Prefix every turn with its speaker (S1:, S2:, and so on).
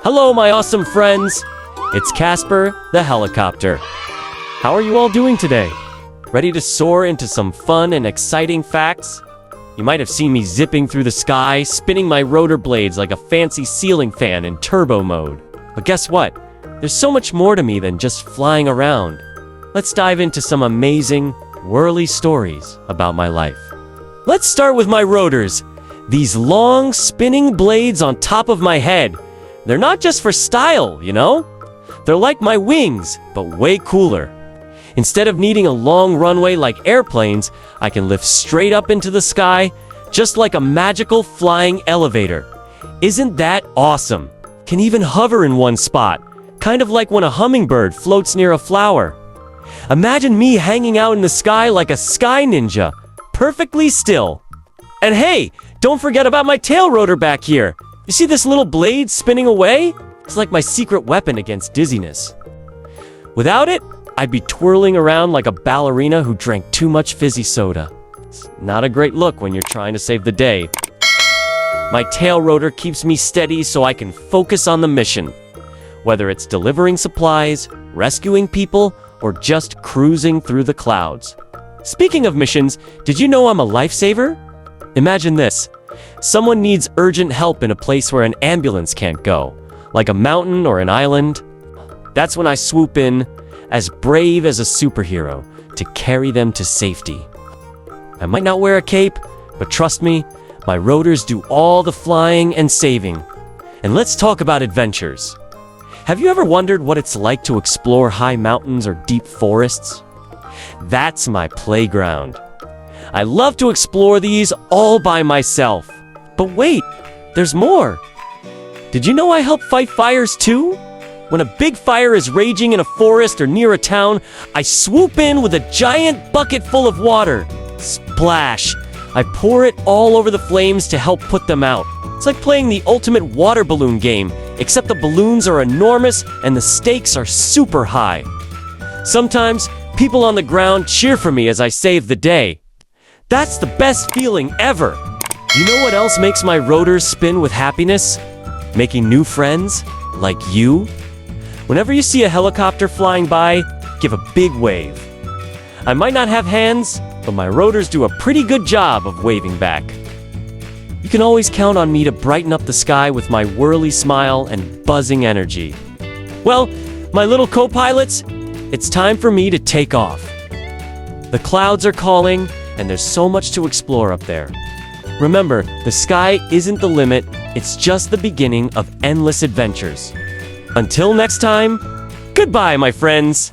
S1: Hello, my awesome friends! It's Casper, the helicopter. How are you all doing today? Ready to soar into some fun and exciting facts? You might have seen me zipping through the sky, spinning my rotor blades like a fancy ceiling fan in turbo mode. But guess what? There's so much more to me than just flying around. Let's dive into some amazing, whirly stories about my life. Let's start with my rotors. These long, spinning blades on top of my head. They're not just for style, you know? They're like my wings, but way cooler. Instead of needing a long runway like airplanes, I can lift straight up into the sky, just like a magical flying elevator. Isn't that awesome? Can even hover in one spot, kind of like when a hummingbird floats near a flower. Imagine me hanging out in the sky like a sky ninja, perfectly still. And hey, don't forget about my tail rotor back here. You see this little blade spinning away? It's like my secret weapon against dizziness. Without it, I'd be twirling around like a ballerina who drank too much fizzy soda. It's not a great look when you're trying to save the day. My tail rotor keeps me steady so I can focus on the mission. Whether it's delivering supplies, rescuing people, or just cruising through the clouds. Speaking of missions, did you know I'm a lifesaver? Imagine this. Someone needs urgent help in a place where an ambulance can't go, like a mountain or an island. That's when I swoop in, as brave as a superhero, to carry them to safety. I might not wear a cape, but trust me, my rotors do all the flying and saving. And let's talk about adventures. Have you ever wondered what it's like to explore high mountains or deep forests? That's my playground. I love to explore these all by myself. But wait, there's more. Did you know I help fight fires too? When a big fire is raging in a forest or near a town, I swoop in with a giant bucket full of water. Splash! I pour it all over the flames to help put them out. It's like playing the ultimate water balloon game, except the balloons are enormous and the stakes are super high. Sometimes, people on the ground cheer for me as I save the day. That's the best feeling ever! You know what else makes my rotors spin with happiness? Making new friends, like you. Whenever you see a helicopter flying by, give a big wave. I might not have hands, but my rotors do a pretty good job of waving back. You can always count on me to brighten up the sky with my whirly smile and buzzing energy. Well, my little co-pilots, it's time for me to take off. The clouds are calling, and there's so much to explore up there. Remember, the sky isn't the limit, it's just the beginning of endless adventures. Until next time, goodbye, my friends!